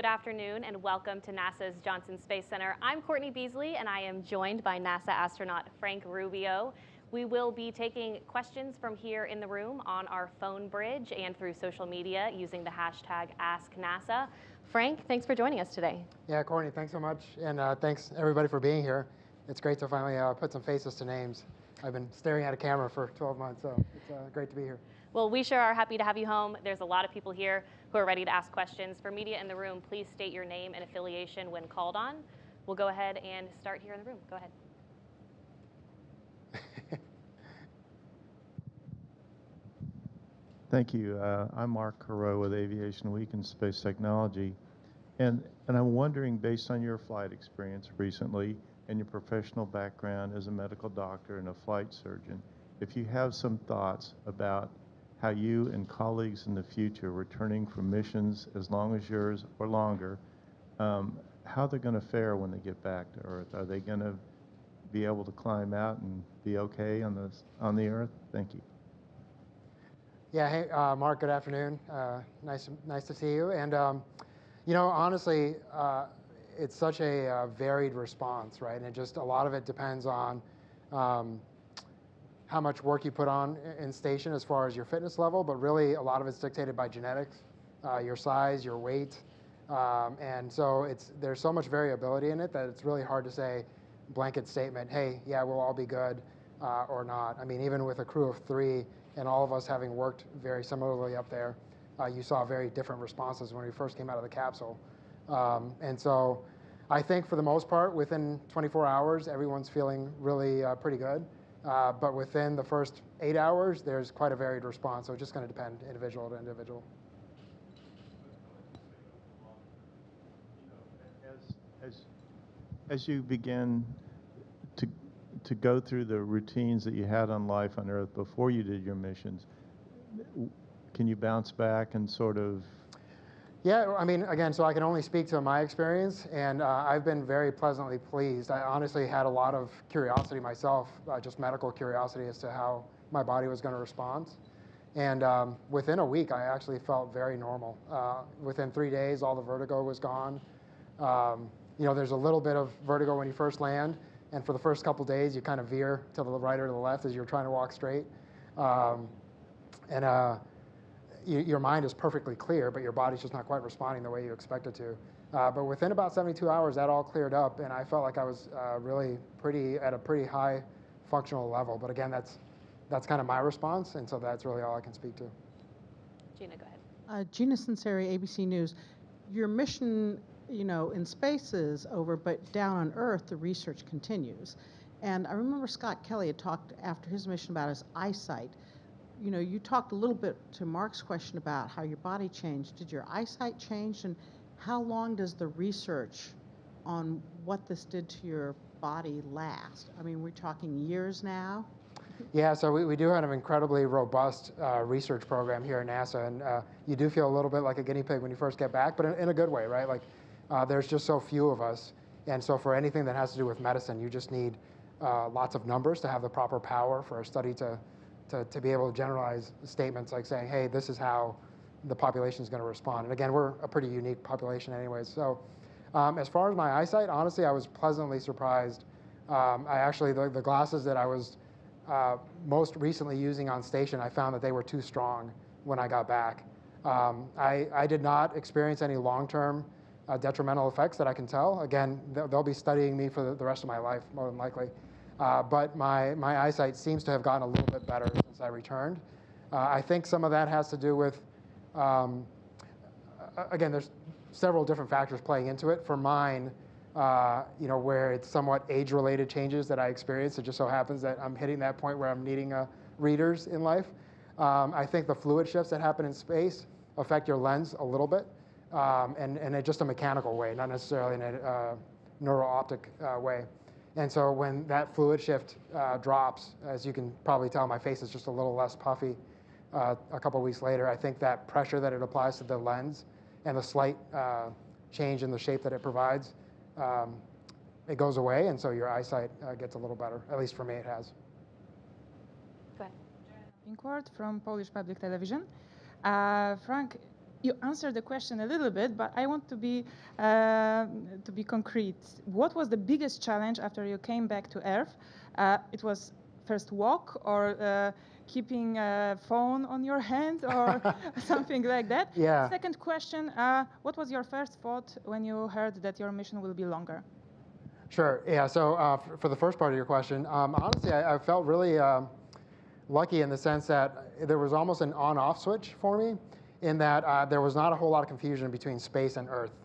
afternoon and welcome to NASA's Johnson Space Center. I'm Courtney Beasley and I am joined by NASA astronaut Frank Rubio. We will be taking questions from here in the room on our phone bridge and through social media using the hashtag AskNASA. Frank, thanks for joining us today. Yeah, Courtney, thanks so much, and thanks everybody for being here. It's great to finally put some faces to names. I've been staring at a camera for 12 months, so it's great to be here. Well, we sure are happy to have you home. There's a lot of people here who are ready to ask questions. For media in the room, please state your name and affiliation when called on. We'll go ahead and start here in the room. Go ahead. Thank you. I'm Mark Carreau with Aviation Week and Space Technology. And I'm wondering, based on your flight experience recently and your professional background as a medical doctor and a flight surgeon, if you have some thoughts about how you and colleagues in the future returning from missions as long as yours or longer, how they're going to fare when they get back to Earth. Are they going to be able to climb out and be okay on the Earth? Thank you. Yeah, hey, Mark, good afternoon. Nice to see you. And, you know, honestly, it's such a varied response, right? And a lot of it depends on how much work you put on in station as far as your fitness level, but really a lot of it's dictated by genetics, your size, your weight. And so there's so much variability in it that it's really hard to say blanket statement, hey, yeah, we'll all be good or not. I mean, even with a crew of 3 and all of us having worked very similarly up there, you saw very different responses when we first came out of the capsule. And so I think for the most part, within 24 hours, everyone's feeling really pretty good. But within the first 8 hours, there's quite a varied response. So it's just going to depend individual to individual. As you begin to go through the routines that you had on life on Earth before you did your missions, can you bounce back and sort of? Yeah, I mean, again, so I can only speak to my experience, and I've been very pleasantly pleased. I honestly had a lot of curiosity myself, just medical curiosity as to how my body was going to respond. And within a week, I actually felt very normal. Within 3 days, all the vertigo was gone. You know, there's a little bit of vertigo when you first land, and for the first couple days, you kind of veer to the right or to the left as you're trying to walk straight. Your mind is perfectly clear, but your body's just not quite responding the way you expect it to. But within about 72 hours, that all cleared up, and I felt like I was really at a pretty high functional level. But again, that's kind of my response, and so that's really all I can speak to. Gina, go ahead. Gina Sinceri, ABC News. Your mission, you know, in space is over, but down on Earth, the research continues. And I remember Scott Kelly had talked after his mission about his eyesight. You know, you talked a little bit to Mark's question about how your body changed. Did your eyesight change, and how long does the research on what this did to your body last? I mean, we're talking years now? Yeah, so we do have an incredibly robust research program here at NASA, and you do feel a little bit like a guinea pig when you first get back, but in a good way, right? Like, there's just so few of us, and so for anything that has to do with medicine, you just need lots of numbers to have the proper power for a study to be able to generalize statements like saying, hey, this is how the population is going to respond. And again, we're a pretty unique population anyways. So as far as my eyesight, honestly, I was pleasantly surprised. The glasses that I was most recently using on station, I found that they were too strong when I got back. I did not experience any long-term detrimental effects that I can tell. Again, they'll be studying me for the rest of my life, more than likely. But my eyesight seems to have gotten a little bit better since I returned. I think some of that has to do with, again, there's several different factors playing into it. For mine, you know, where it's somewhat age-related changes that I experienced, it just so happens that I'm hitting that point where I'm needing readers in life. I think the fluid shifts that happen in space affect your lens a little bit, and in just a mechanical way, not necessarily in a neuro-optic way. And so when that fluid shift drops, as you can probably tell, my face is just a little less puffy a couple weeks later. I think that pressure that it applies to the lens and the slight change in the shape that it provides, it goes away, and so your eyesight gets a little better. At least for me, it has. Go ahead. Pinkward from Polish Public Television. Frank, you answered the question a little bit, but I want to be concrete. What was the biggest challenge after you came back to Earth? It was first walk or keeping a phone on your hand or something like that? Yeah. Second question, what was your first thought when you heard that your mission will be longer? Sure. Yeah. So for the first part of your question, honestly, I felt really lucky in the sense that there was almost an on-off switch for me, in that there was not a whole lot of confusion between space and Earth.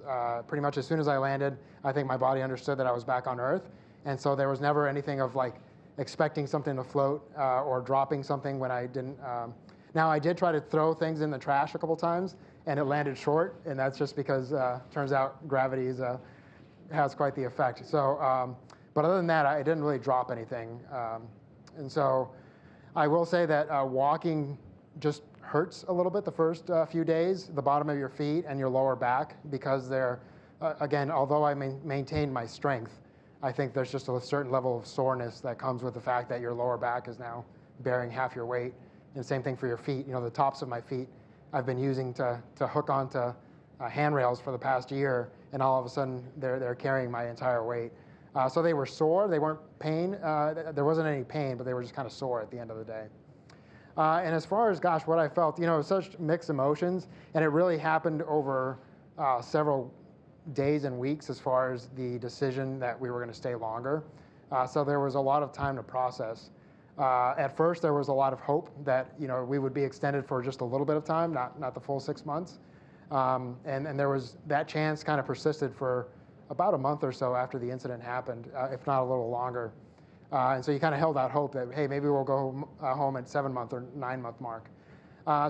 Pretty much as soon as I landed, I think my body understood that I was back on Earth, and so there was never anything of like expecting something to float or dropping something when I didn't. Now I did try to throw things in the trash a couple times, and it landed short, and that's just because turns out gravity has quite the effect. So, but other than that, I didn't really drop anything, and so I will say that walking just hurts a little bit the first few days, the bottom of your feet and your lower back, because they're, again, although I maintained my strength, I think there's just a certain level of soreness that comes with the fact that your lower back is now bearing half your weight. And same thing for your feet. You know, the tops of my feet I've been using to hook onto handrails for the past year, and all of a sudden they're carrying my entire weight. So they were sore. They weren't pain. There wasn't any pain, but they were just kind of sore at the end of the day. And as far as, gosh, what I felt, you know, such mixed emotions, and it really happened over several days and weeks as far as the decision that we were going to stay longer. So there was a lot of time to process. At first, there was a lot of hope that, you know, we would be extended for just a little bit of time, not the full 6 months. And there was that chance kind of persisted for about a month or so after the incident happened, if not a little longer. And so you kind of held out hope that, hey, maybe we'll go home at 7-month or 9-month mark.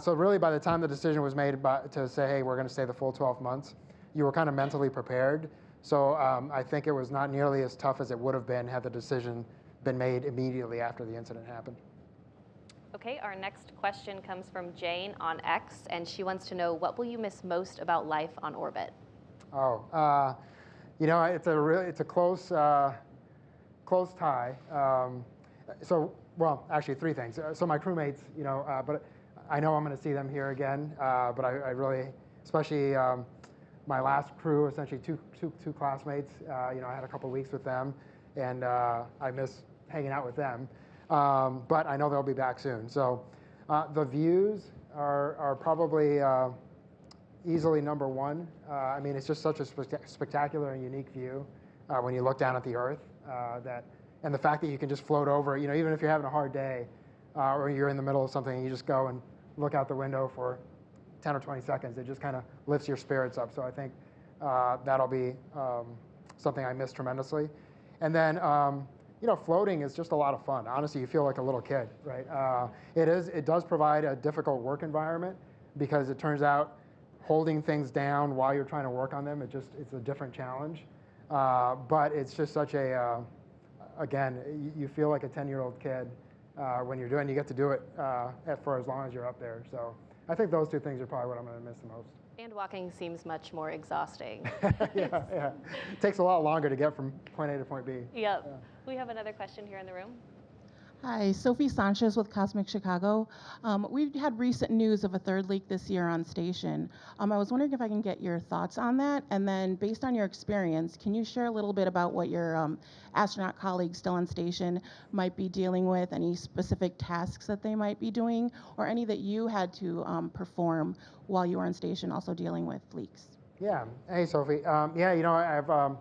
So really, by the time the decision was made to say, hey, we're going to stay the full 12 months, you were kind of mentally prepared. So I think it was not nearly as tough as it would have been had the decision been made immediately after the incident happened. Okay, our next question comes from Jane on X, and she wants to know, what will you miss most about life on orbit? Oh, you know, it's a close tie. Well, actually 3 things. So my crewmates, you know, but I know I'm going to see them here again. But I really, especially my last crew, essentially two classmates. You know, I had a couple weeks with them, and I miss hanging out with them. But I know they'll be back soon. So the views are probably easily number one. I mean, it's just such a spectacular and unique view when you look down at the Earth. And the fact that you can just float over, you know, even if you're having a hard day or you're in the middle of something and you just go and look out the window for 10 or 20 seconds, it just kind of lifts your spirits up. So I think that'll be something I miss tremendously. And then, you know, floating is just a lot of fun. Honestly, you feel like a little kid, right? It does provide a difficult work environment because it turns out holding things down while you're trying to work on them, it's a different challenge. But it's just such a, again, you feel like a 10-year-old kid when you're doing, you get to do it for as long as you're up there. So I think those 2 things are probably what I'm going to miss the most. And walking seems much more exhausting. yeah. It takes a lot longer to get from point A to point B. Yep. Yeah. We have another question here in the room. Hi, Sophie Sanchez with Cosmic Chicago. We've had recent news of a 3rd leak this year on station. I was wondering if I can get your thoughts on that, and then based on your experience, can you share a little bit about what your astronaut colleagues still on station might be dealing with, any specific tasks that they might be doing, or any that you had to perform while you were on station also dealing with leaks? Yeah. Hey, Sophie. Yeah, you know, I've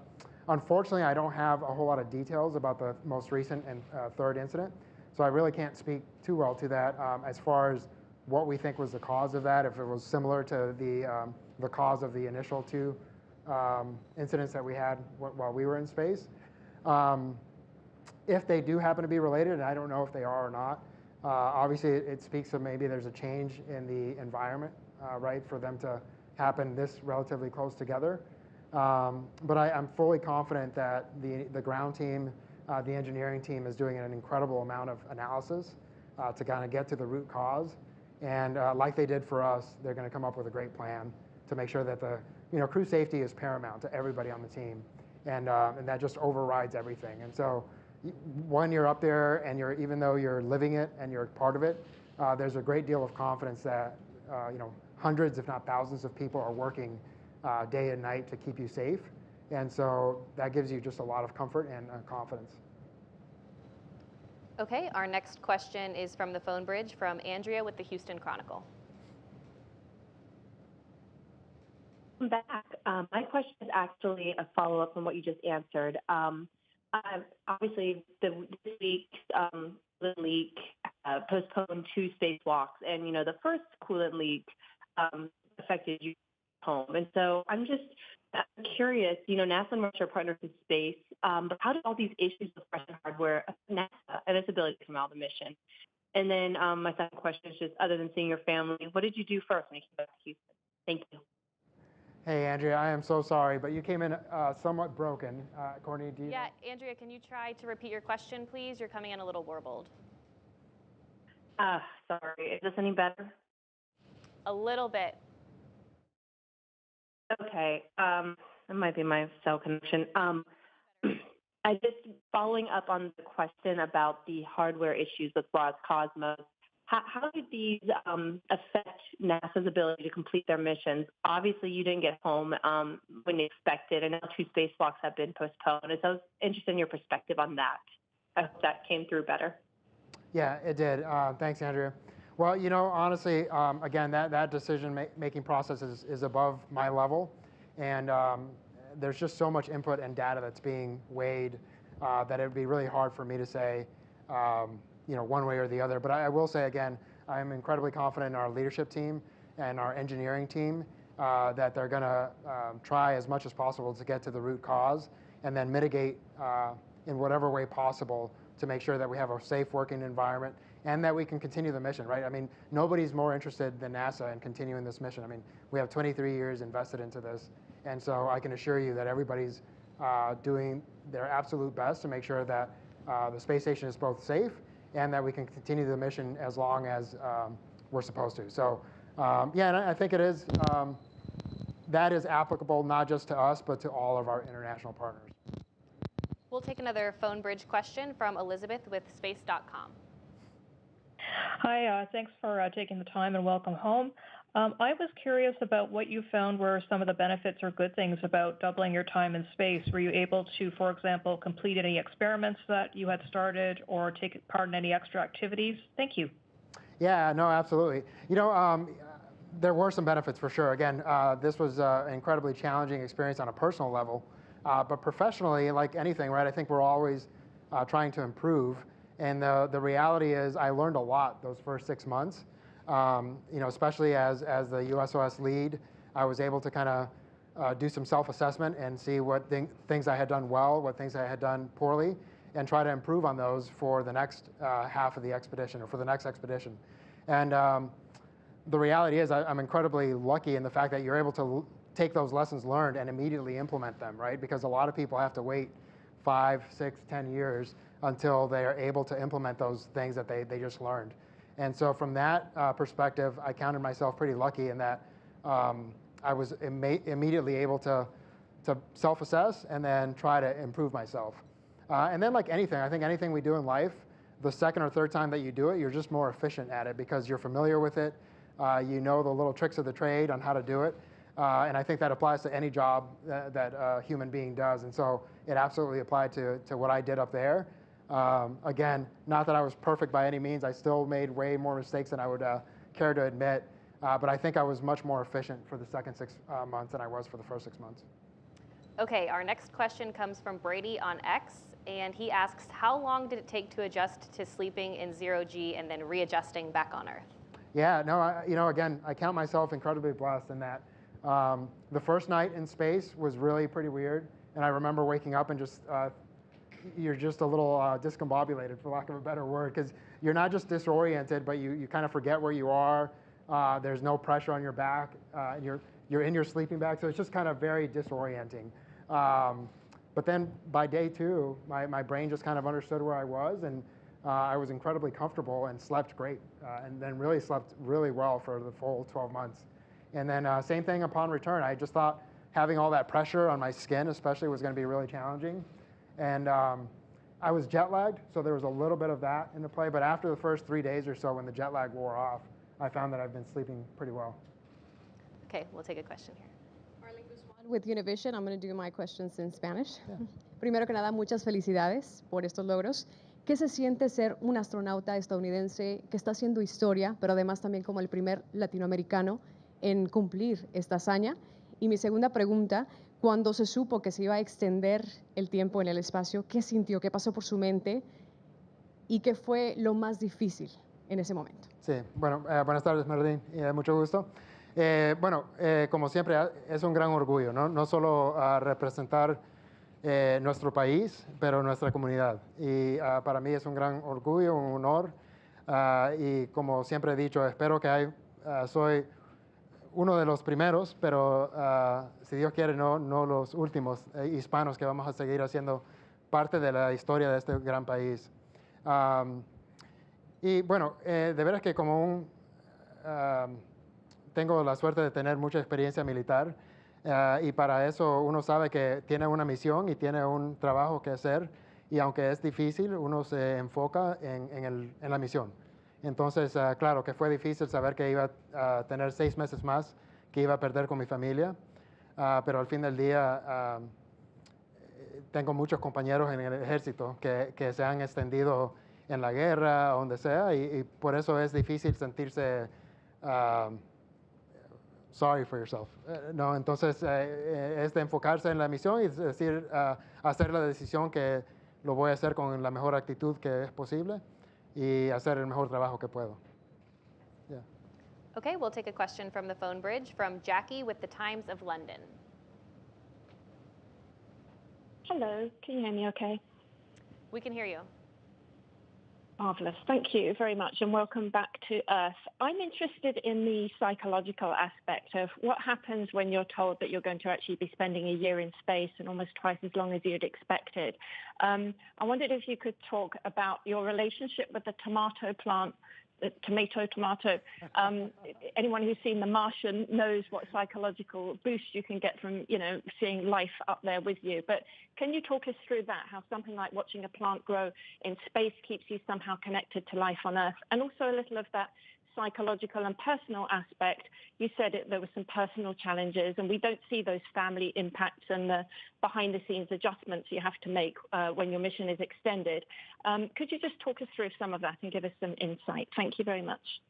unfortunately, I don't have a whole lot of details about the most recent and 3rd incident. So I really can't speak too well to that as far as what we think was the cause of that, if it was similar to the cause of the initial 2 incidents that we had while we were in space. If they do happen to be related, and I don't know if they are or not, obviously it speaks of maybe there's a change in the environment, right, for them to happen this relatively close together. But I'm fully confident that the ground team, the engineering team is doing an incredible amount of analysis to kind of get to the root cause. And like they did for us, they're going to come up with a great plan to make sure that crew safety is paramount to everybody on the team. And that just overrides everything. And so when you're up there and even though you're living it and you're part of it, there's a great deal of confidence that, hundreds, if not thousands of people are working day and night to keep you safe. And so that gives you just a lot of comfort and confidence. Okay, our next question is from the phone bridge from Andrea with the Houston Chronicle. Back. My question is actually a follow-up on what you just answered. Obviously, this week, coolant leak postponed 2 spacewalks, and the first coolant leak affected you home. And so I'm just curious. NASA and Russia are partners in space, but how did all these issues with Russian hardware affect NASA and its ability to come out of the mission? And then my second question is just, other than seeing your family, what did you do first when you came back to Houston? Thank you. Hey, Andrea, I am so sorry, but you came in somewhat broken. Courtney, do you? Yeah, Andrea, can you try to repeat your question, please? You're coming in a little warbled. Sorry. Is this any better? A little bit. Okay. It might be my cell connection. I just following up on the question about the hardware issues with Roscosmos. How did these affect NASA's ability to complete their missions? Obviously, you didn't get home when you expected, and now 2 spacewalks have been postponed. And so I was interested in your perspective on that. I hope that came through better. Yeah, it did. Thanks, Andrea. Well, honestly, again, that decision-making process is above my level, and there's just so much input and data that's being weighed that it would be really hard for me to say, one way or the other. But I will say again, I'm incredibly confident in our leadership team and our engineering team that they're going to try as much as possible to get to the root cause and then mitigate in whatever way possible to make sure that we have a safe working environment and that we can continue the mission, right? I mean, nobody's more interested than NASA in continuing this mission. I mean, we have 23 years invested into this, and so I can assure you that everybody's doing their absolute best to make sure that the space station is both safe and that we can continue the mission as long as we're supposed to. So, yeah, and I think it is, that is applicable not just to us, but to all of our international partners. We'll take another phone bridge question from Elizabeth with space.com. Hi, thanks for taking the time and welcome home. I was curious about what you found were some of the benefits or good things about doubling your time in space. Were you able to, for example, complete any experiments that you had started or take part in any extra activities? Thank you. Yeah, no, absolutely. There were some benefits for sure. Again, this was an incredibly challenging experience on a personal level, but professionally, like anything, right, I think we're always trying to improve. And the reality is I learned a lot those first 6 months. Especially as the USOS lead, I was able to kind of do some self-assessment and see what things I had done well, what things I had done poorly, and try to improve on those for the next half of the expedition or for the next expedition. And the reality is I'm incredibly lucky in the fact that you're able to take those lessons learned and immediately implement them, right? Because a lot of people have to wait 5, 6, 10 years until they are able to implement those things that they just learned. And so from that perspective, I counted myself pretty lucky in that I was immediately able to self-assess and then try to improve myself. And then like anything, I think anything we do in life, the second or third time that you do it, you're just more efficient at it because you're familiar with it. You know the little tricks of the trade on how to do it. And I think that applies to any job that a human being does. And so it absolutely applied to what I did up there. Again, not that I was perfect by any means. I still made way more mistakes than I would care to admit. But I think I was much more efficient for the second 6 months than I was for the first 6 months. Okay, our next question comes from Brady on X, and he asks, how long did it take to adjust to sleeping in 0G and then readjusting back on Earth? Yeah, no, again, I count myself incredibly blessed in that the first night in space was really pretty weird. And I remember waking up and just you're just a little discombobulated, for lack of a better word, because you're not just disoriented, but you kind of forget where you are. There's no pressure on your back. You're in your sleeping bag, so it's just kind of very disorienting. But then by day 2, my brain just kind of understood where I was, and I was incredibly comfortable and slept great, and then really slept really well for the full 12 months. And then same thing upon return. I just thought having all that pressure on my skin especially was going to be really challenging. And I was jet lagged, so there was a little bit of that into play. But after the first 3 days or so, when the jet lag wore off, I found that I've been sleeping pretty well. Okay, we'll take a question here. With Univision, I'm going to do my questions in Spanish. Yeah. Primero que nada, muchas felicidades por estos logros. ¿Qué se siente ser un astronauta estadounidense que está haciendo historia, pero además también como el primer latinoamericano en cumplir esta hazaña? Y mi segunda pregunta, cuando se supo que se iba a extender el tiempo en el espacio, ¿qué sintió? ¿Qué pasó por su mente? ¿Y qué fue lo más difícil en ese momento? Sí, bueno, buenas tardes, Marlene, mucho gusto. Como siempre, es un gran orgullo, ¿no? No solo representar nuestro país, pero nuestra comunidad. Y para mí es un gran orgullo, un honor. Y como siempre he dicho, espero que soy uno de los primeros, pero si Dios quiere, no los últimos hispanos que vamos a seguir haciendo parte de la historia de este gran país. Y bueno, de veras que como tengo la suerte de tener mucha experiencia militar y para eso uno sabe que tiene una misión y tiene un trabajo que hacer y aunque es difícil, uno se enfoca en la misión. Entonces, claro que fue difícil saber que iba a tener 6 meses más que iba a perder con mi familia, pero al fin del día tengo muchos compañeros en el ejército que se han extendido en la guerra, donde sea, y por eso es difícil sentirse sorry for yourself. No, entonces es de enfocarse en la misión y decir, hacer la decisión que lo voy a hacer con la mejor actitud que es posible y hacer el mejor trabajo que puedo. Yeah. Okay, we'll take a question from the phone bridge from Jackie with the Times of London. Hello, can you hear me okay? We can hear you. Marvellous. Thank you very much and welcome back to Earth. I'm interested in the psychological aspect of what happens when you're told that you're going to actually be spending a year in space and almost twice as long as you'd expected. I wondered if you could talk about your relationship with the tomato. Anyone who's seen The Martian knows what psychological boost you can get from, seeing life up there with you. But can you talk us through that, how something like watching a plant grow in space keeps you somehow connected to life on Earth? And also a little of that psychological and personal aspect. You said there were some personal challenges, and we don't see those family impacts and the behind-the-scenes adjustments you have to make when your mission is extended. Could you just talk us through some of that and give us some insight? Thank you very much.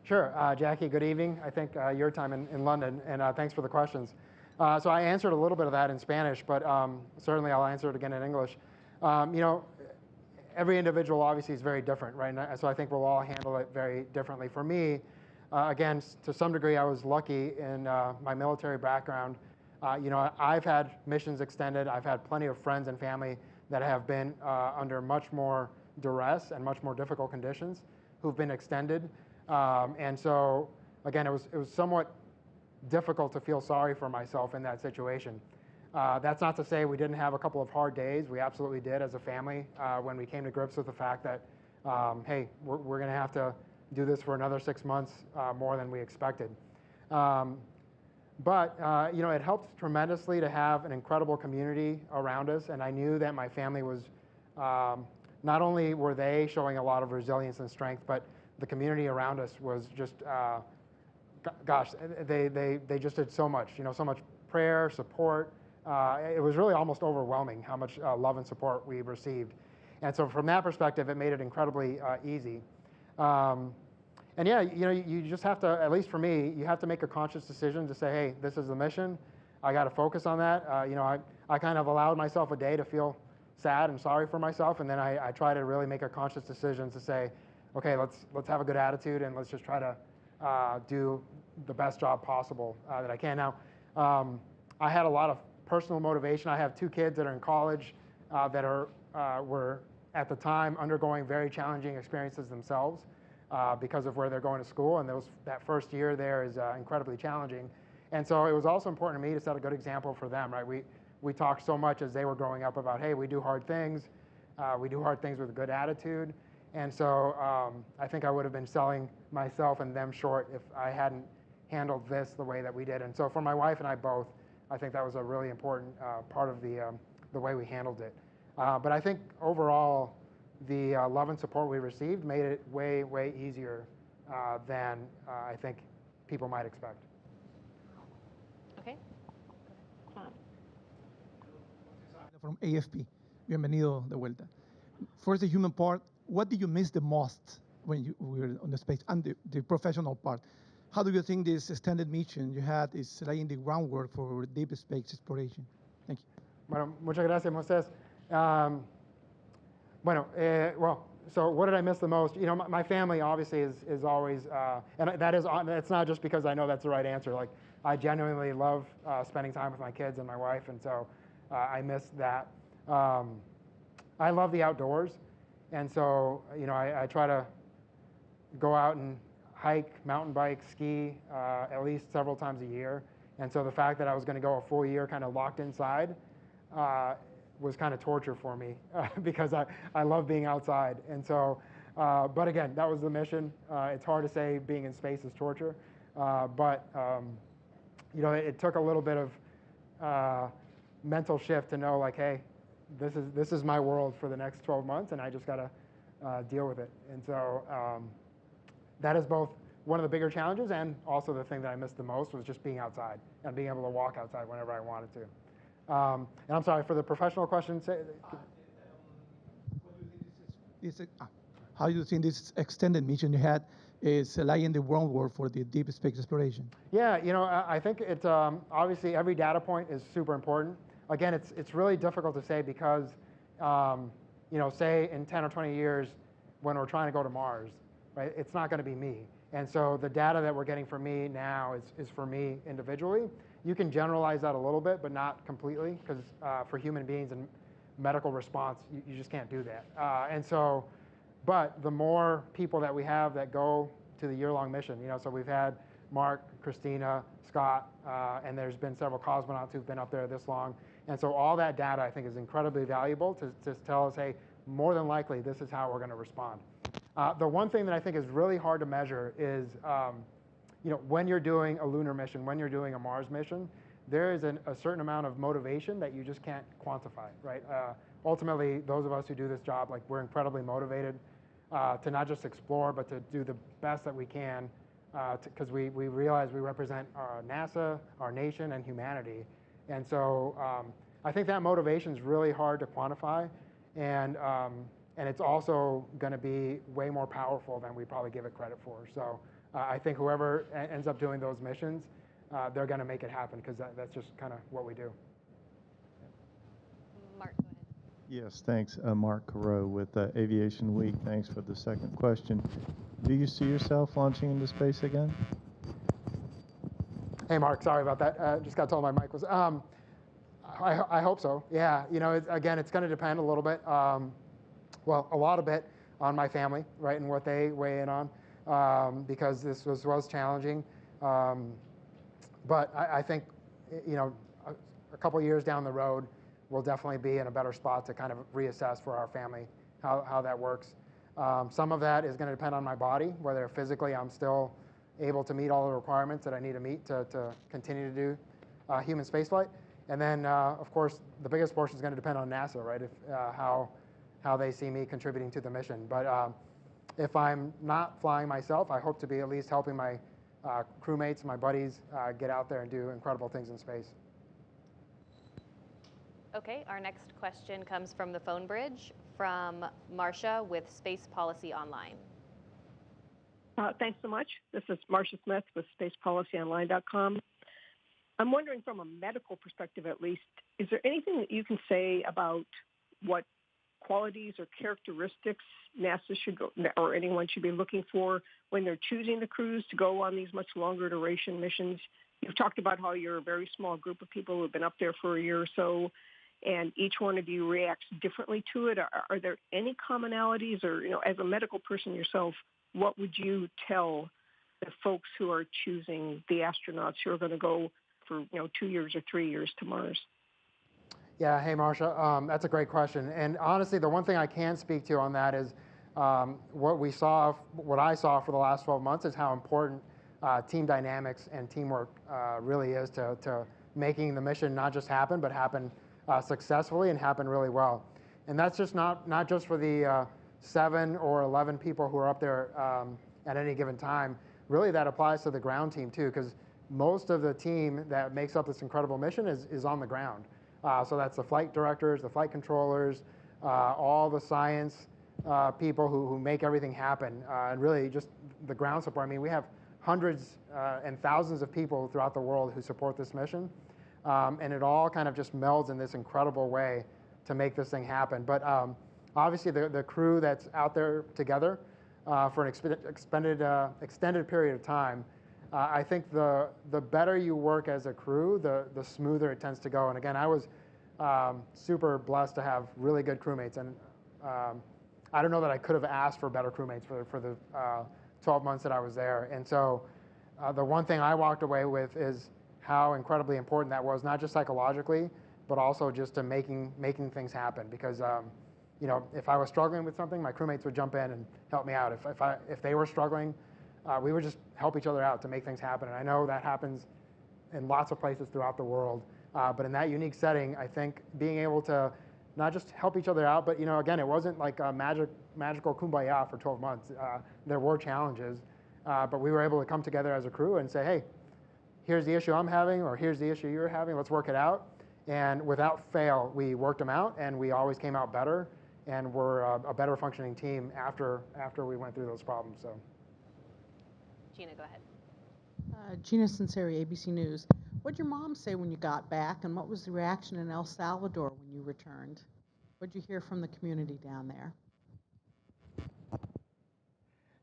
Sure. Jackie, good evening. I think your time in London, and thanks for the questions. So I answered a little bit of that in Spanish, but certainly I'll answer it again in English. Every individual obviously is very different, right? So I think we'll all handle it very differently. For me, again, to some degree, I was lucky in my military background. I've had missions extended. I've had plenty of friends and family that have been under much more duress and much more difficult conditions who've been extended. And so, again, it was somewhat difficult to feel sorry for myself in that situation. That's not to say we didn't have a couple of hard days. We absolutely did as a family when we came to grips with the fact that, hey, we're going to have to do this for another 6 months more than we expected. But it helped tremendously to have an incredible community around us, and I knew that my family was, not only were they showing a lot of resilience and strength, but the community around us was just, gosh, they just did so much, so much prayer, support. It was really almost overwhelming how much love and support we received. And so from that perspective, it made it incredibly easy. And yeah, you just have to, at least for me, you have to make a conscious decision to say, hey, this is the mission. I got to focus on that. I kind of allowed myself a day to feel sad and sorry for myself, and then I try to really make a conscious decision to say, okay, let's have a good attitude and let's just try to do the best job possible that I can. Now, I had a lot of personal motivation. I have 2 kids that are in college that were at the time undergoing very challenging experiences themselves because of where they're going to school, and that first year there is incredibly challenging. And so it was also important to me to set a good example for them, right? We talked so much as they were growing up about, hey, we do hard things with a good attitude. And so I think I would have been selling myself and them short if I hadn't handled this the way that we did. And so for my wife and I both, I think that was a really important part of the way we handled it. But I think overall, the love and support we received made it way, way easier than I think people might expect. from AFP. Bienvenido de vuelta. First, the human part. What do you miss the most when you were on the space, and the professional part? How do you think this extended mission you had is laying the groundwork for deep space exploration? Thank you. Bueno, muchas gracias, Moisés. So what did I miss the most? You know, my family obviously is always, and that's not just because I know that's the right answer. Like, I genuinely love spending time with my kids and my wife, and so I miss that. I love the outdoors, and so, you know, I try to go out and hike, mountain bike, ski at least several times a year. And so the fact that I was going to go a full year kind of locked inside was kind of torture for me because I love being outside. And so, but again, that was the mission. It's hard to say being in space is torture, but you know, it took a little bit of mental shift to know, like, hey, this is my world for the next 12 months, and I just got to deal with it. And so that is both one of the bigger challenges, and also the thing that I missed the most was just being outside and being able to walk outside whenever I wanted to. And I'm sorry, for the professional question, how do you think this extended mission you had is laying the groundwork for the deep space exploration? Yeah, you know, I think it's obviously every data point is super important. Again, it's really difficult to say because, you know, say in 10 or 20 years when we're trying to go to Mars, right, it's not going to be me. And so the data that we're getting from me now is for me individually. You can generalize that a little bit, but not completely, because for human beings and medical response, you just can't do that. And so, but the more people that we have that go to the year-long mission, you know, so we've had Mark, Christina, Scott, and there's been several cosmonauts who've been up there this long. And so all that data, I think, is incredibly valuable to tell us, hey, more than likely, this is how we're going to respond. The one thing that I think is really hard to measure is, you know, when you're doing a lunar mission, when you're doing a Mars mission, there is a certain amount of motivation that you just can't quantify, right? Ultimately, those of us who do this job, like, we're incredibly motivated to not just explore, but to do the best that we can, because we realize we represent NASA, our nation, and humanity. And so I think that motivation is really hard to quantify, and it's also going to be way more powerful than we probably give it credit for. So I think whoever ends up doing those missions, they're going to make it happen, because that's just kind of what we do. Mark, go ahead. Yes, thanks. Mark Carreau with Aviation Week. Thanks for the second question. Do you see yourself launching into space again? Hey, Mark, sorry about that. Just got told my mic was. I hope so. Yeah, you know, again, it's going to depend a little bit. Well, a lot of it on my family, right, and what they weigh in on, because this was challenging. But I think, you know, a couple years down the road, we'll definitely be in a better spot to kind of reassess for our family how that works. Some of that is going to depend on my body, whether physically I'm still able to meet all the requirements that I need to meet to continue to do human spaceflight. And then, of course, the biggest portion is going to depend on NASA, right, if how they see me contributing to the mission. But if I'm not flying myself, I hope to be at least helping my crewmates, my buddies, get out there and do incredible things in space. Okay, our next question comes from the phone bridge from Marcia with Space Policy Online. Thanks so much. This is Marcia Smith with SpacePolicyOnline.com. I'm wondering, from a medical perspective at least, is there anything that you can say about what qualities or characteristics NASA should go, or anyone should be looking for when they're choosing the crews to go on these much longer duration missions? You've talked about how you're a very small group of people who have been up there for a year or so, and each one of you reacts differently to it. Are there any commonalities, or, you know, as a medical person yourself, what would you tell the folks who are choosing the astronauts who are going to go for, you know, 2 years or 3 years to Mars? Yeah, hey, Marcia, that's a great question. And honestly, the one thing I can speak to on that is what I saw for the last 12 months is how important team dynamics and teamwork really is to making the mission not just happen, but happen successfully and happen really well. And that's just not just for the 7 or 11 people who are up there at any given time. Really, that applies to the ground team too, because most of the team that makes up this incredible mission is on the ground. So that's the flight directors, the flight controllers, all the science people who make everything happen, and really just the ground support. I mean, we have hundreds and thousands of people throughout the world who support this mission, and it all kind of just melds in this incredible way to make this thing happen. But obviously, the crew that's out there together for an extended period of time, I think the better you work as a crew, the smoother it tends to go. And again, I was super blessed to have really good crewmates, and I don't know that I could have asked for better crewmates for the 12 months that I was there. And so the one thing I walked away with is how incredibly important that was, not just psychologically, but also just to making things happen. Because you know, if I was struggling with something, my crewmates would jump in and help me out. If they were struggling, we would just help each other out to make things happen. And I know that happens in lots of places throughout the world. But in that unique setting, I think being able to not just help each other out, but you know, again, it wasn't like a magical kumbaya for 12 months. There were challenges, but we were able to come together as a crew and say, hey, here's the issue I'm having, or here's the issue you're having, let's work it out. And without fail, we worked them out, and we always came out better, and we're a better functioning team after we went through those problems. So, Gina, go ahead. Gina Sinceri, ABC News. What did your mom say when you got back, and what was the reaction in El Salvador when you returned? What did you hear from the community down there?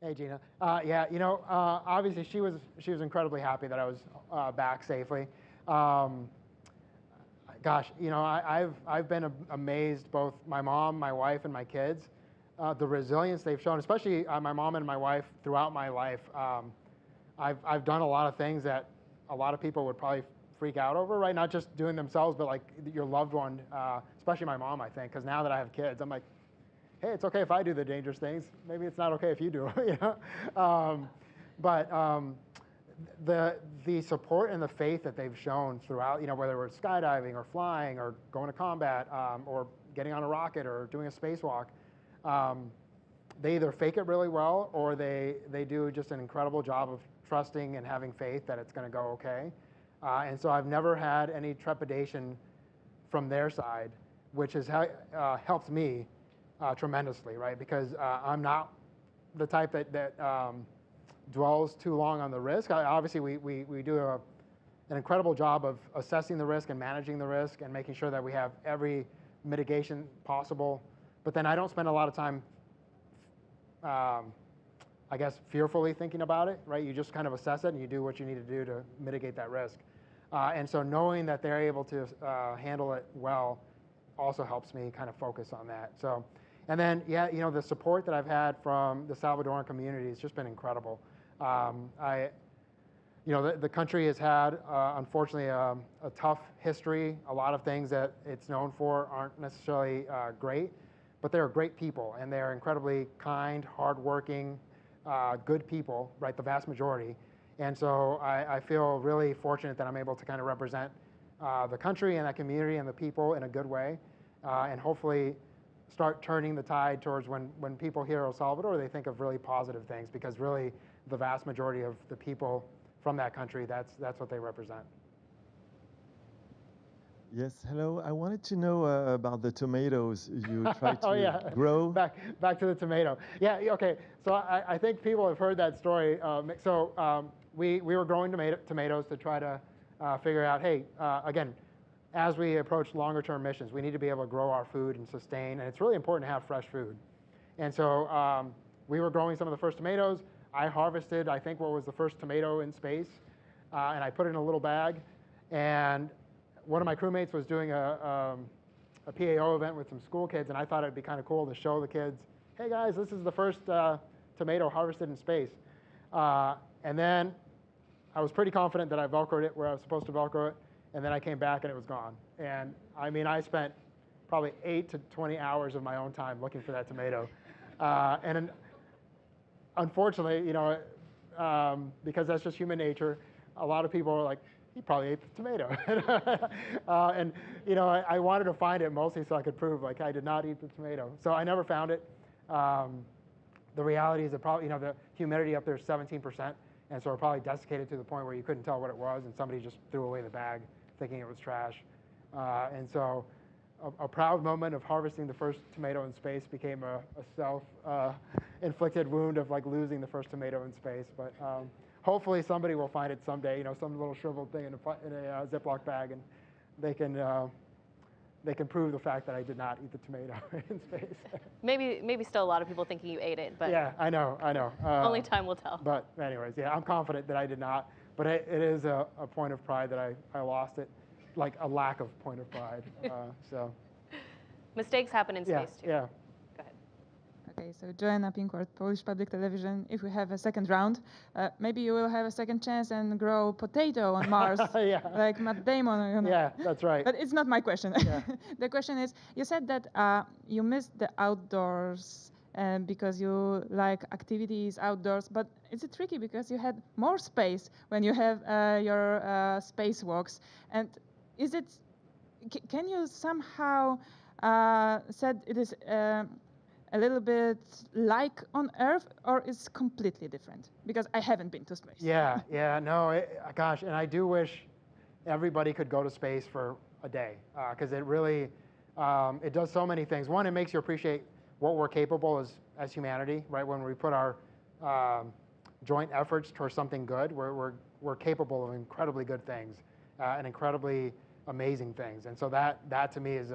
Hey, Gina. Yeah, you know, obviously she was incredibly happy that I was back safely. Gosh, you know, I've been amazed, both my mom, my wife, and my kids, the resilience they've shown, especially my mom and my wife throughout my life. I've done a lot of things that a lot of people would probably freak out over, right? Not just doing themselves, but like your loved one, especially my mom, I think, because now that I have kids, I'm like, hey, it's okay if I do the dangerous things. Maybe it's not okay if you do, you know? The support and the faith that they've shown throughout, you know, whether it's skydiving or flying or going to combat or getting on a rocket or doing a spacewalk, they either fake it really well or they do just an incredible job of trusting and having faith that it's going to go okay. And so I've never had any trepidation from their side, which has helped me tremendously, right? Because I'm not the type that dwells too long on the risk. Obviously, we do an incredible job of assessing the risk and managing the risk and making sure that we have every mitigation possible. But then I don't spend a lot of time, I guess, fearfully thinking about it, right? You just kind of assess it and you do what you need to do to mitigate that risk. And so knowing that they're able to handle it well also helps me kind of focus on that. So, and then, yeah, you know, the support that I've had from the Salvadoran community has just been incredible. You know, the country has had, unfortunately, a tough history. A lot of things that it's known for aren't necessarily great, but they're great people, and they're incredibly kind, hardworking, good people, right, the vast majority. And so I feel really fortunate that I'm able to kind of represent the country and that community and the people in a good way, and hopefully start turning the tide towards when people hear El Salvador, they think of really positive things, because really the vast majority of the people from that country, that's what they represent. Yes, hello. I wanted to know about the tomatoes you tried to Oh, yeah. grow. Back to the tomato. Yeah, okay. So I think people have heard that story. We were growing tomatoes to try to figure out, hey, again, as we approach longer term missions, we need to be able to grow our food and sustain, and it's really important to have fresh food. And so we were growing some of the first tomatoes. I harvested, I think, what was the first tomato in space, and I put it in a little bag. And one of my crewmates was doing a PAO event with some school kids, and I thought it'd be kind of cool to show the kids, hey guys, this is the first tomato harvested in space. And then I was pretty confident that I Velcroed it where I was supposed to Velcro it, and then I came back and it was gone. And I mean, I spent probably 8 to 20 hours of my own time looking for that tomato. Unfortunately, you know, because that's just human nature, a lot of people are like, he probably ate the tomato. And, you know, I wanted to find it mostly so I could prove, like, I did not eat the tomato. So I never found it. The reality is that probably, you know, the humidity up there is 17%, and so it probably desiccated to the point where you couldn't tell what it was, and somebody just threw away the bag thinking it was trash. And so a proud moment of harvesting the first tomato in space became a self-inflicted wound of like losing the first tomato in space. But hopefully somebody will find it someday, you know, some little shriveled thing in a Ziploc bag, and they can prove the fact that I did not eat the tomato in space. Maybe still a lot of people thinking you ate it, but yeah, I know. only time will tell. But anyways, yeah, I'm confident that I did not. But it is a point of pride that I lost it, like a lack of point of pride. So mistakes happen in space too. Yeah. Go ahead. Okay, so Joanna Pinkworth, Polish Public Television. If we have a second round, maybe you will have a second chance and grow potato on Mars, Yeah. like Matt Damon. You know. Yeah, that's right. But it's not my question. Yeah. The question is, you said that you missed the outdoors because you like activities outdoors, but it's tricky because you had more space when you have your spacewalks. And is it? Can you somehow said it is? A little bit like on Earth, or is completely different? Because I haven't been to space. Yeah, no, gosh, and I do wish everybody could go to space for a day, because it really, it does so many things. One, it makes you appreciate what we're capable as humanity, right? When we put our joint efforts towards something good, we're capable of incredibly good things and incredibly amazing things. And so that to me is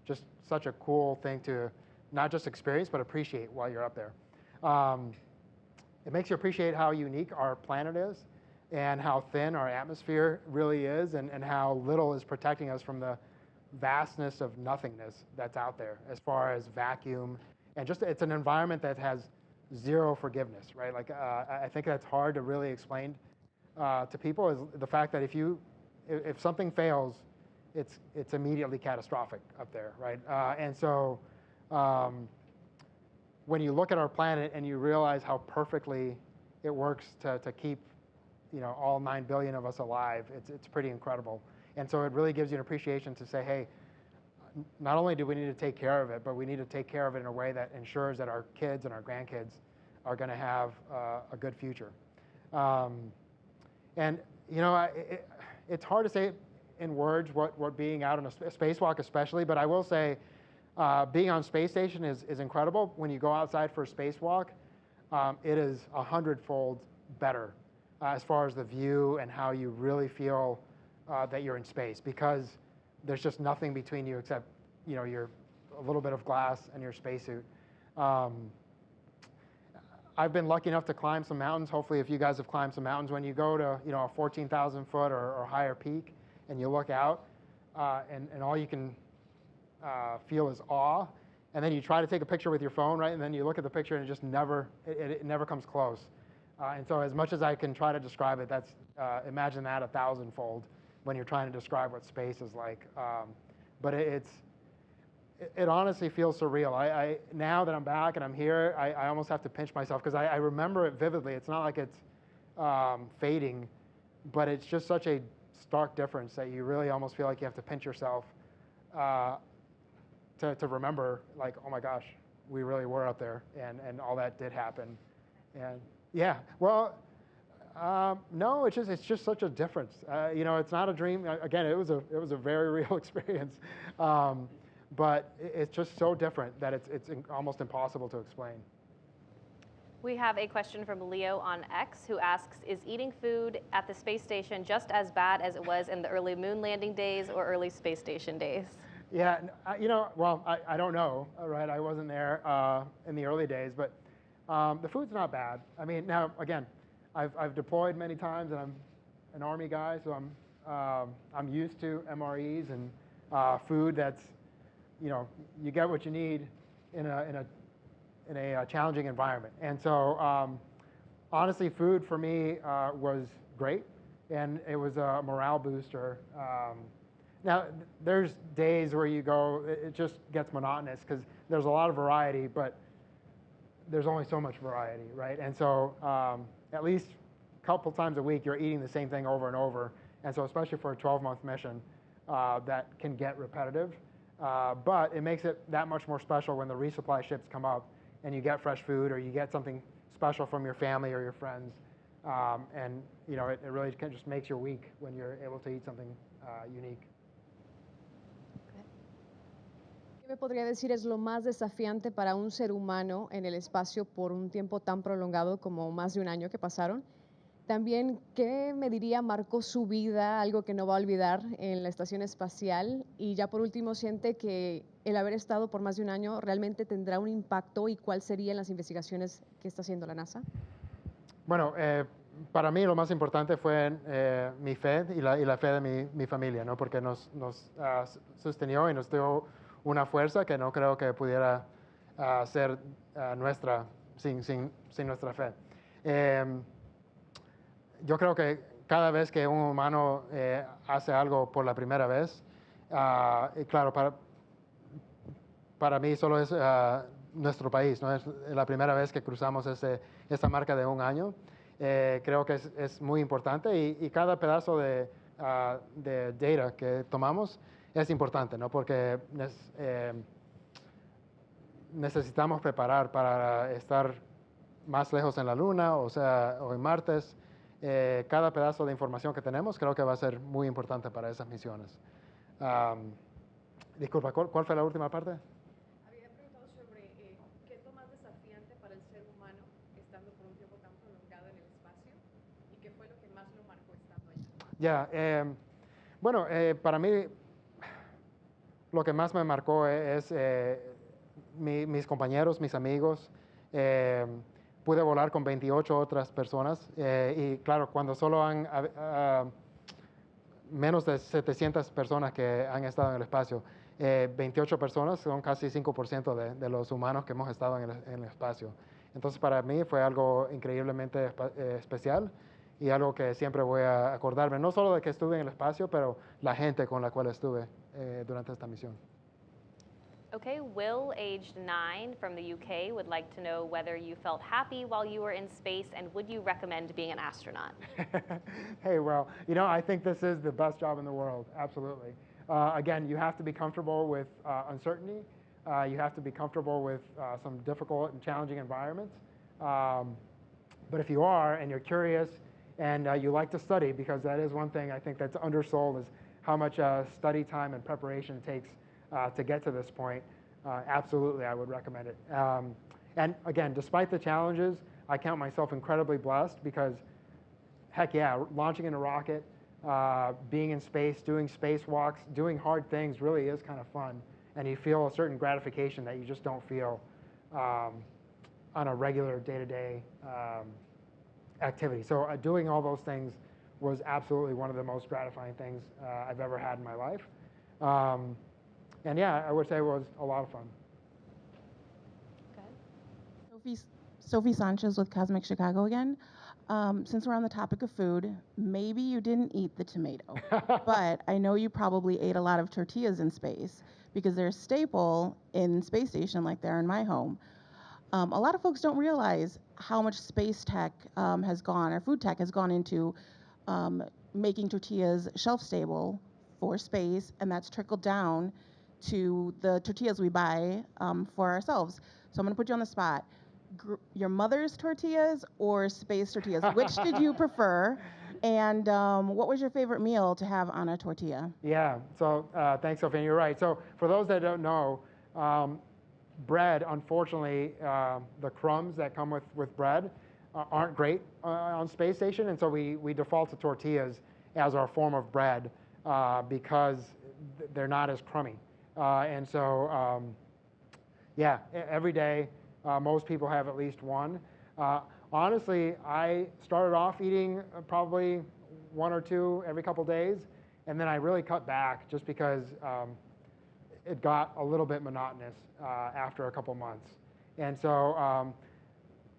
just such a cool thing to not just experience, but appreciate while you're up there. It makes you appreciate how unique our planet is and how thin our atmosphere really is, and how little is protecting us from the vastness of nothingness that's out there as far as vacuum. And just it's an environment that has zero forgiveness, right? Like I think that's hard to really explain to people, is the fact that if something fails, it's immediately catastrophic up there, right? And so when you look at our planet and you realize how perfectly it works to keep, you know, all 9 billion of us alive, it's pretty incredible. And so it really gives you an appreciation to say, hey, not only do we need to take care of it, but we need to take care of it in a way that ensures that our kids and our grandkids are going to have a good future. And you know, it's hard to say in words what being out on a spacewalk especially, but I will say, being on space station is incredible. When you go outside for a spacewalk, it is 100-fold better as far as the view and how you really feel that you're in space, because there's just nothing between you except, you know, a little bit of glass and your spacesuit. I've been lucky enough to climb some mountains. Hopefully, if you guys have climbed some mountains, when you go to, you know, a 14,000 foot or higher peak and you look out, and all you can feel is awe, and then you try to take a picture with your phone, right? And then you look at the picture and it just never comes close. And so as much as I can try to describe it, that's imagine that 1,000-fold when you're trying to describe what space is like. But it honestly feels surreal. I now that I'm back and I'm here, I almost have to pinch myself, because I remember it vividly. It's not like it's fading, but it's just such a stark difference that you really almost feel like you have to pinch yourself to remember, like, oh my gosh, we really were up there, and all that did happen. And yeah, well, no, it's just such a difference. You know, it's not a dream. Again, it was a very real experience, but it's just so different that it's almost impossible to explain. We have a question from Leo on X, who asks, is eating food at the space station just as bad as it was in the early moon landing days or early space station days? Yeah, you know, well, I don't know, right? I wasn't there in the early days, but the food's not bad. I mean, now, again, I've deployed many times, and I'm an Army guy, so I'm used to MREs and food that's, you know, you get what you need in a challenging environment. And so, honestly, food for me was great, and it was a morale booster. Now, there's days where you go, it just gets monotonous because there's a lot of variety, but there's only so much variety, right? And so at least a couple times a week, you're eating the same thing over and over. And so especially for a 12-month mission, that can get repetitive. But it makes it that much more special when the resupply ships come up and you get fresh food, or you get something special from your family or your friends. And you know, it really just makes your week when you're able to eat something unique. ¿Qué me podría decir es lo más desafiante para un ser humano en el espacio por un tiempo tan prolongado como más de un año que pasaron? También, ¿qué me diría marcó su vida, algo que no va a olvidar en la estación espacial? Y ya por último, ¿siente que el haber estado por más de un año realmente tendrá un impacto y cuál serían las investigaciones que está haciendo la NASA? Bueno, para mí lo más importante fue mi fe y la fe de mi familia, ¿no? Porque nos sostenió y nos dio una fuerza que no creo que pudiera ser nuestra sin nuestra fe. Yo creo que cada vez que un humano hace algo por la primera vez, y claro, para mí solo es nuestro país, ¿no? Es la primera vez que cruzamos esa marca de un año. Creo que es muy importante y cada pedazo de data que tomamos es importante, ¿no? Porque necesitamos preparar para estar más lejos en la Luna, o en Martes. Cada pedazo de información que tenemos creo que va a ser muy importante para esas misiones. Disculpa, ¿cuál fue la última parte? Había preguntado sobre qué es lo más desafiante para el ser humano estando por un tiempo tan prolongado en el espacio y qué fue lo que más lo marcó estando allá. Ya, bueno, para mí lo que más me marcó es mis compañeros, mis amigos. Pude volar con 28 otras personas y claro, cuando solo han menos de 700 personas que han estado en el espacio, 28 personas son casi 5% de los humanos que hemos estado en el espacio. Entonces para mí fue algo increíblemente especial y algo que siempre voy a acordarme, no solo de que estuve en el espacio, pero la gente con la cual estuve durante esta misión. Okay, Will, aged 9 from the UK, would like to know whether you felt happy while you were in space and would you recommend being an astronaut? Hey, well, I think this is the best job in the world, absolutely. Again, you have to be comfortable with uncertainty. You have to be comfortable with some difficult and challenging environments. But if you are and you're curious and you like to study, because that is one thing I think that's undersold is how much study time and preparation it takes to get to this point, absolutely I would recommend it. And again, despite the challenges, I count myself incredibly blessed because, heck yeah, launching in a rocket, being in space, doing spacewalks, doing hard things really is kind of fun. And you feel a certain gratification that you just don't feel on a regular day-to-day activity. So doing all those things was absolutely one of the most gratifying things I've ever had in my life. And yeah, I would say it was a lot of fun. Sophie Sanchez with Cosmic Chicago again. Since we're on the topic of food, maybe you didn't eat the tomato, but I know you probably ate a lot of tortillas in space because they're a staple in space station like they're in my home. A lot of folks don't realize how much space tech has gone, or food tech has gone into making tortillas shelf stable for space, and that's trickled down to the tortillas we buy for ourselves. So I'm going to put you on the spot. Your mother's tortillas or space tortillas? Which did you prefer? And what was your favorite meal to have on a tortilla? Yeah, so thanks, Sophie. You're right. So for those that don't know, bread, unfortunately, the crumbs that come with bread aren't great on space station, and so we default to tortillas as our form of bread because they're not as crummy. And so, yeah, every day, most people have at least one. Honestly, I started off eating probably one or two every couple days, and then I really cut back just because it got a little bit monotonous after a couple months. And so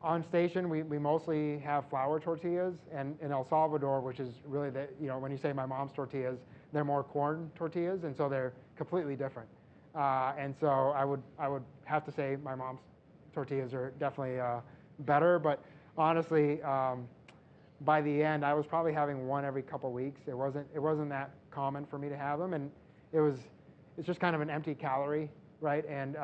on station, we mostly have flour tortillas, and in El Salvador, which is really when you say my mom's tortillas, they're more corn tortillas, and so they're completely different. And so I would have to say my mom's tortillas are definitely better, but honestly, by the end, I was probably having one every couple weeks. It wasn't that common for me to have them, and it's just kind of an empty calorie, right? And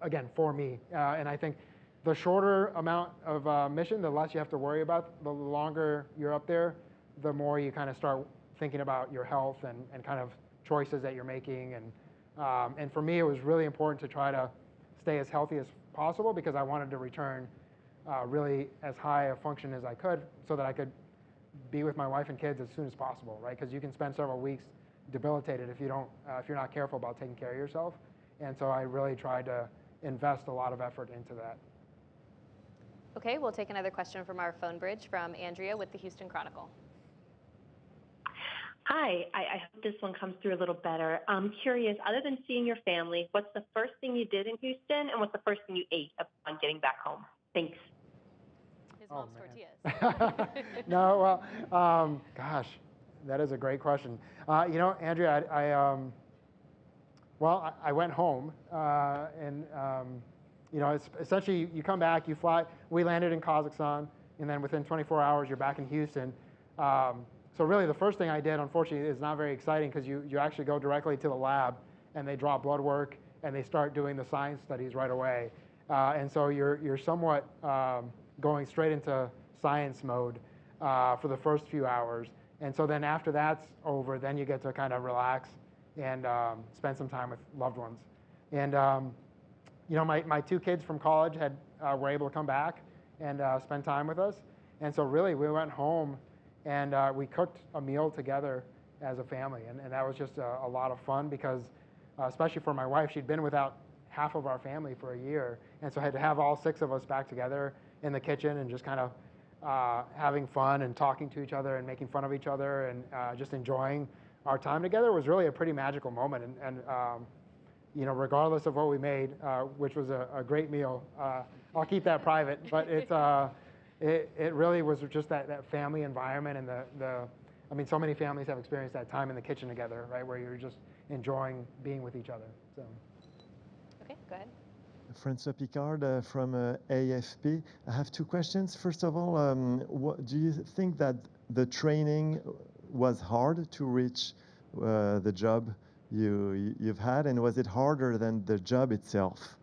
again, for me, and I think the shorter amount of mission, the less you have to worry about. The longer you're up there, the more you kind of start thinking about your health and kind of choices that you're making and And for me, it was really important to try to stay as healthy as possible because I wanted to return really as high a function as I could so that I could be with my wife and kids as soon as possible, right? Because you can spend several weeks debilitated if you're not careful about taking care of yourself. And so I really tried to invest a lot of effort into that. Okay, we'll take another question from our phone bridge from Andrea with the Houston Chronicle. Hi, I hope this one comes through a little better. I'm curious, other than seeing your family, what's the first thing you did in Houston and what's the first thing you ate upon getting back home? Thanks. His mom's tortillas. No, well, gosh, that is a great question. You know, Andrea, I went home and you know, it's essentially you come back, you fly. We landed in Kazakhstan, and then within 24 hours, you're back in Houston. So really, the first thing I did, unfortunately, is not very exciting because you actually go directly to the lab, and they draw blood work, and they start doing the science studies right away. And so you're somewhat going straight into science mode for the first few hours. And so then after that's over, then you get to kind of relax and spend some time with loved ones. And you know, my two kids from college were able to come back and spend time with us. And so really, we went home and we cooked a meal together as a family. And that was just a lot of fun because, especially for my wife, she'd been without half of our family for a year. And so I had to have all 6 of us back together in the kitchen and just kind of having fun and talking to each other and making fun of each other and just enjoying our time together was really a pretty magical moment. And you know, regardless of what we made, which was a great meal, I'll keep that private, but it really was just that family environment and I mean, so many families have experienced that time in the kitchen together, right, where you're just enjoying being with each other. So. Okay, go ahead. François Picard from AFP. I have 2 questions. First of all, do you think that the training was hard to reach the job you've had, and was it harder than the job itself?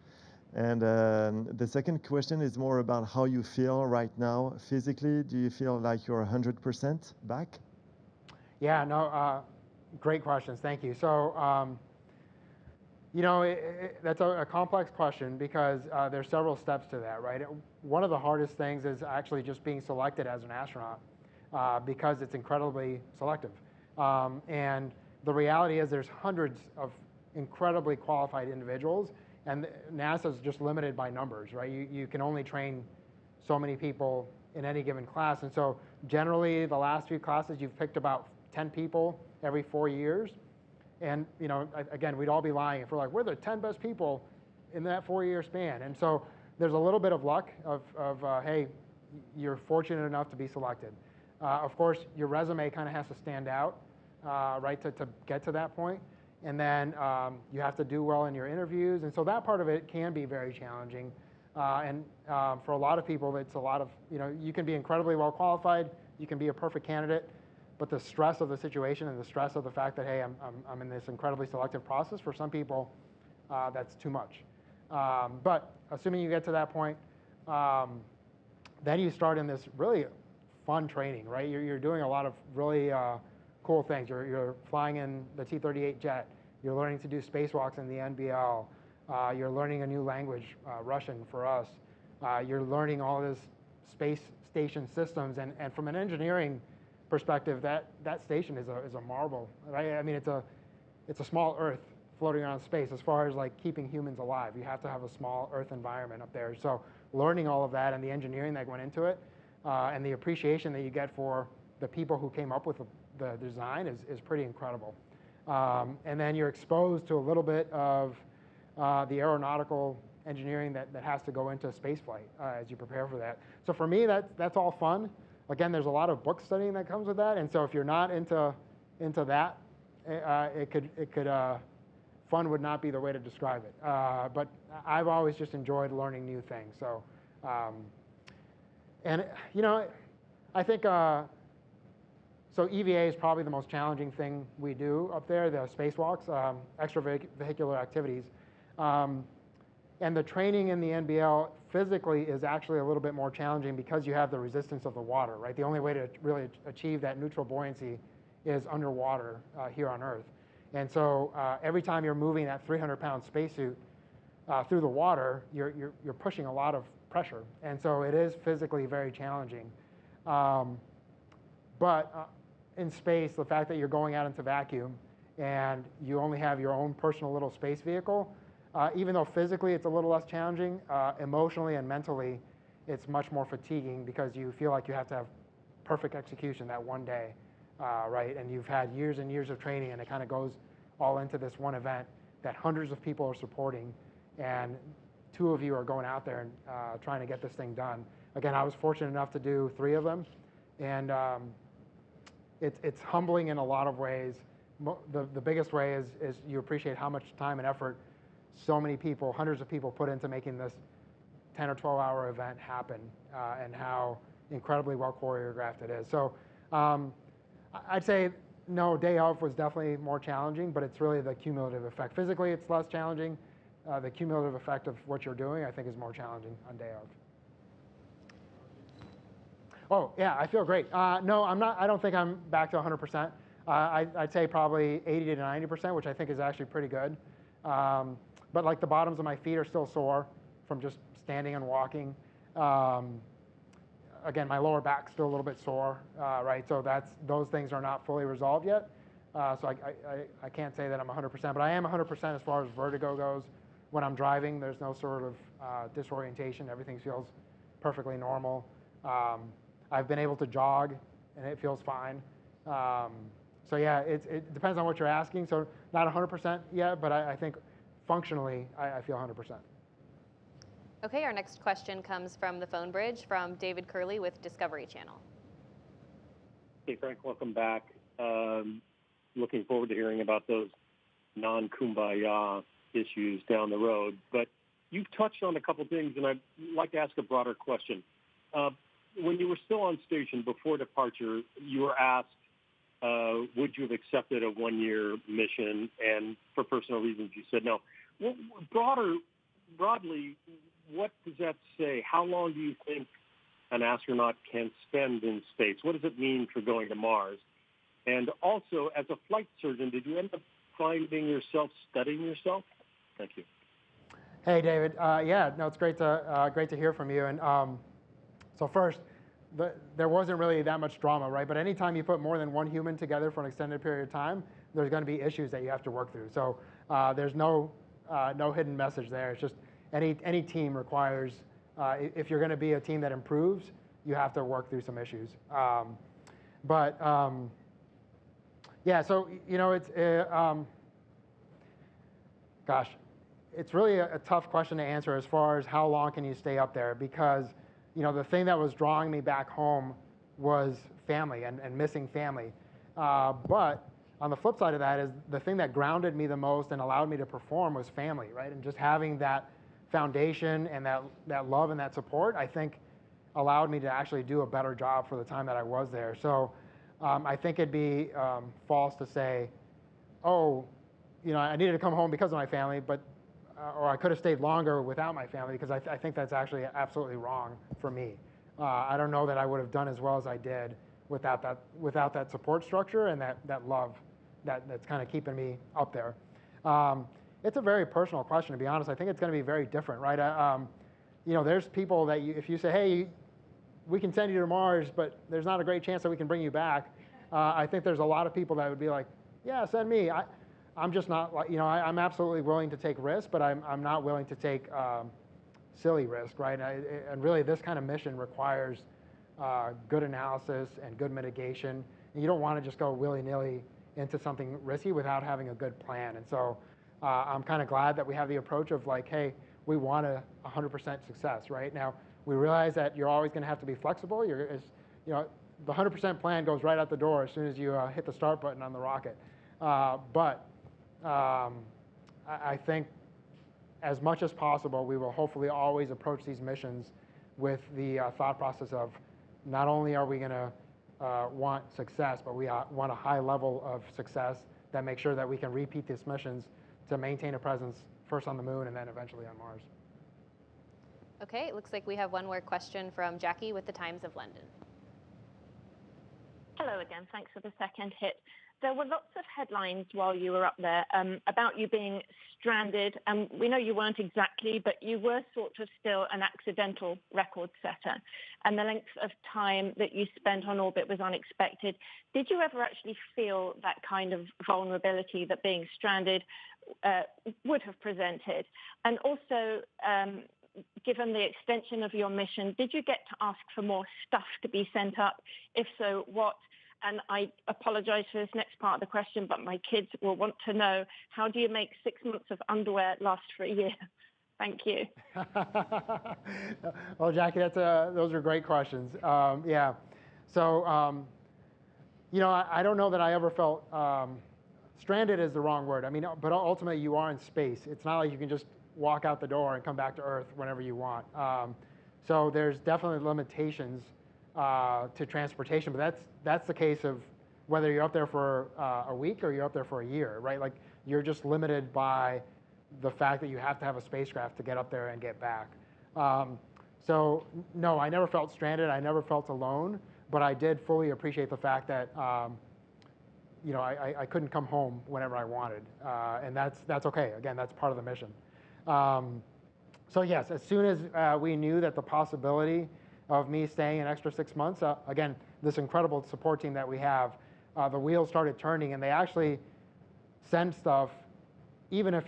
And the second question is more about how you feel right now physically. Do you feel like you're 100% back? Yeah, no, great questions. Thank you. So, you know, that's a complex question because there's several steps to that, right? One of the hardest things is actually just being selected as an astronaut because it's incredibly selective. And the reality is there's hundreds of incredibly qualified individuals, and NASA's just limited by numbers, right? You can only train so many people in any given class. And so generally, the last few classes, you've picked about 10 people every 4 years. And, you know, again, we'd all be lying if we're like, we're the 10 best people in that 4-year span. And so there's a little bit of luck of hey, you're fortunate enough to be selected. Of course, your resume kind of has to stand out, right, to get to that point. And then you have to do well in your interviews. And so that part of it can be very challenging. And for a lot of people, it's a lot of, you know, you can be incredibly well qualified, you can be a perfect candidate, but the stress of the situation and the stress of the fact that, hey, I'm in this incredibly selective process, for some people, that's too much. But assuming you get to that point, then you start in this really fun training, right? You're doing a lot of really cool things. You're flying in the T-38 jet. You're learning to do spacewalks in the NBL. You're learning a new language, Russian for us. You're learning all this space station systems. And from an engineering perspective, that station is a marvel, right? I mean, it's a small Earth floating around space as far as like keeping humans alive. You have to have a small Earth environment up there. So learning all of that and the engineering that went into it and the appreciation that you get for the people who came up with the design is pretty incredible. And then you're exposed to a little bit of the aeronautical engineering that has to go into spaceflight as you prepare for that. So for me, that's all fun. Again, there's a lot of book studying that comes with that, and so if you're not into that, fun would not be the way to describe it. But I've always just enjoyed learning new things. So, and you know, I think so. EVA is probably the most challenging thing we do up there. The spacewalks, extravehicular activities. And the training in the NBL physically is actually a little bit more challenging because you have the resistance of the water, right? The only way to really achieve that neutral buoyancy is underwater here on Earth. And so every time you're moving that 300-pound spacesuit through the water, you're pushing a lot of pressure. And so it is physically very challenging. But in space, the fact that you're going out into vacuum and you only have your own personal little space vehicle, even though physically it's a little less challenging, emotionally and mentally, it's much more fatiguing because you feel like you have to have perfect execution that one day, right? And you've had years and years of training, and it kind of goes all into this one event that hundreds of people are supporting, and 2 of you are going out there and trying to get this thing done. Again, I was fortunate enough to do 3 of them, and it's humbling in a lot of ways. The biggest way is you appreciate how much time and effort so many people, hundreds of people, put into making this 10 or 12-hour event happen, and how incredibly well choreographed it is. So I'd say no, day of was definitely more challenging, but it's really the cumulative effect. Physically, it's less challenging. The cumulative effect of what you're doing, I think, is more challenging on day of. Oh, yeah, I feel great. No, I'm not. I don't think I'm back to 100%. I'd say probably 80 to 90%, which I think is actually pretty good. But like the bottoms of my feet are still sore from just standing and walking. Again, my lower back's still a little bit sore, right? So those things are not fully resolved yet. So I can't say that I'm 100%, but I am 100% as far as vertigo goes. When I'm driving, there's no sort of disorientation. Everything feels perfectly normal. I've been able to jog, and it feels fine. So yeah, it depends on what you're asking. So not 100% yet, but I think functionally, I feel 100%. Okay, our next question comes from the phone bridge from David Curley with Discovery Channel. Hey, Frank, welcome back. Looking forward to hearing about those non-kumbaya issues down the road. But you've touched on a couple things, and I'd like to ask a broader question. When you were still on station before departure, you were asked, would you have accepted a 1-year mission? And for personal reasons, you said no. Well, broadly, what does that say? How long do you think an astronaut can spend in space? What does it mean for going to Mars? And also, as a flight surgeon, did you end up finding yourself studying yourself? Thank you. Hey, David. Yeah, no, it's great to hear from you. And so first, there wasn't really that much drama, right? But anytime you put more than one human together for an extended period of time, there's going to be issues that you have to work through. So there's no hidden message there. It's just any team requires, if you're going to be a team that improves, you have to work through some issues. Yeah, so, you know, gosh, it's really a tough question to answer as far as how long can you stay up there, because, you know, the thing that was drawing me back home was family and missing family. But on the flip side of that is the thing that grounded me the most and allowed me to perform was family, right? And just having that foundation and that love and that support, I think, allowed me to actually do a better job for the time that I was there. So I think it'd be false to say, oh, you know, I needed to come home because of my family, but or I could have stayed longer without my family, because I think that's actually absolutely wrong for me. I don't know that I would have done as well as I did without that support structure and that love that's kind of keeping me up there. It's a very personal question, to be honest. I think it's going to be very different, right? You know, there's people that if you say, hey, we can send you to Mars, but there's not a great chance that we can bring you back. I think there's a lot of people that would be like, yeah, send me. I'm just not, like, you know, I'm absolutely willing to take risks, but I'm not willing to take silly risk, right? And really, this kind of mission requires good analysis and good mitigation. And you don't want to just go willy-nilly into something risky without having a good plan. And so I'm kind of glad that we have the approach of like, hey, we want a 100% success, right? Now, we realize that you're always going to have to be flexible. You know, the 100% plan goes right out the door as soon as you hit the start button on the rocket. But I think as much as possible, we will hopefully always approach these missions with the thought process of not only are we going to want success, but we want a high level of success that makes sure that we can repeat these missions to maintain a presence first on the moon and then eventually on Mars. Okay, it looks like we have one more question from Jackie with the Times of London. Hello again. Thanks for the second hit. there were lots of headlines while you were up there about you being stranded. And we know you weren't exactly, but you were sort of still an accidental record setter. And the length of time that you spent on orbit was unexpected. Did you ever actually feel that kind of vulnerability that being stranded would have presented? And also, given the extension of your mission, did you get to ask for more stuff to be sent up? If so, what? And I apologize for this next part of the question, but my kids will want to know, how do you make 6 months of underwear last for a year? Thank you. Well, Jackie, those are great questions. Yeah. So, I don't know that I ever felt stranded is the wrong word. I mean, but ultimately you are in space. It's not like you can just walk out the door and come back to Earth whenever you want. So there's definitely limitations to transportation, but that's the case of whether you're up there for a week or you're up there for a year, right? Like you're just limited by the fact that you have to have a spacecraft to get up there and get back. So no, I never felt stranded. I never felt alone, but I did fully appreciate the fact that I couldn't come home whenever I wanted, and that's okay. Again, that's part of the mission. So yes, as soon as we knew that the possibility of me staying an extra 6 months, again, this incredible support team that we have, the wheels started turning, and they actually send stuff, even if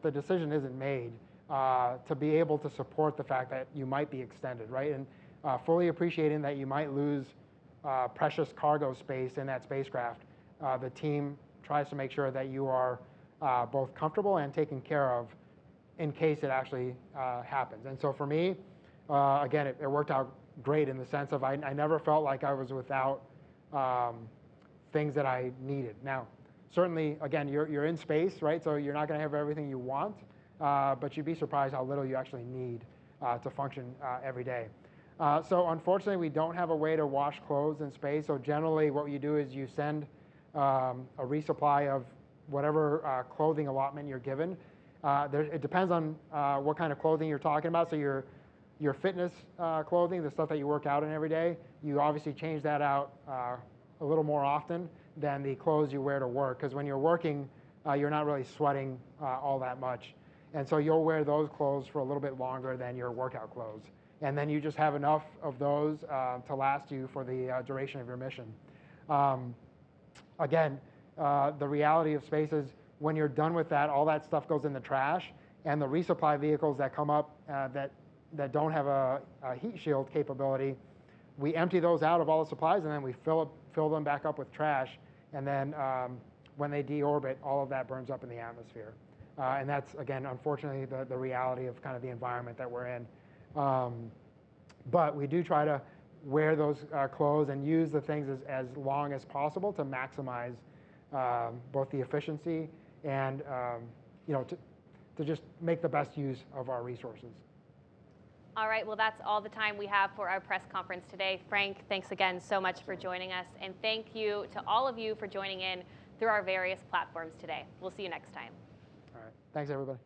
the decision isn't made, to be able to support the fact that you might be extended, right? And fully appreciating that you might lose precious cargo space in that spacecraft, the team tries to make sure that you are both comfortable and taken care of in case it actually happens. And so for me, again, it worked out great in the sense of I never felt like I was without things that I needed. Now, certainly, again, you're in space, right? So you're not going to have everything you want, but you'd be surprised how little you actually need to function every day. So unfortunately, we don't have a way to wash clothes in space. So generally, what you do is you send a resupply of whatever clothing allotment you're given. It depends on what kind of clothing you're talking about. So your fitness clothing, the stuff that you work out in every day, you obviously change that out a little more often than the clothes you wear to work. Because when you're working, you're not really sweating all that much. And so you'll wear those clothes for a little bit longer than your workout clothes. And then you just have enough of those to last you for the duration of your mission. Again, the reality of space is when you're done with that, all that stuff goes in the trash, and the resupply vehicles that come up that don't have a heat shield capability, we empty those out of all the supplies, and then we fill them back up with trash, and then when they deorbit, all of that burns up in the atmosphere. And that's, again, unfortunately, the reality of kind of the environment that we're in. But we do try to wear those clothes and use the things as long as possible to maximize both the efficiency and to just make the best use of our resources. All right, well, that's all the time we have for our press conference today. Frank, thanks again so much for joining us, and thank you to all of you for joining in through our various platforms today. We'll see you next time. All right, thanks everybody.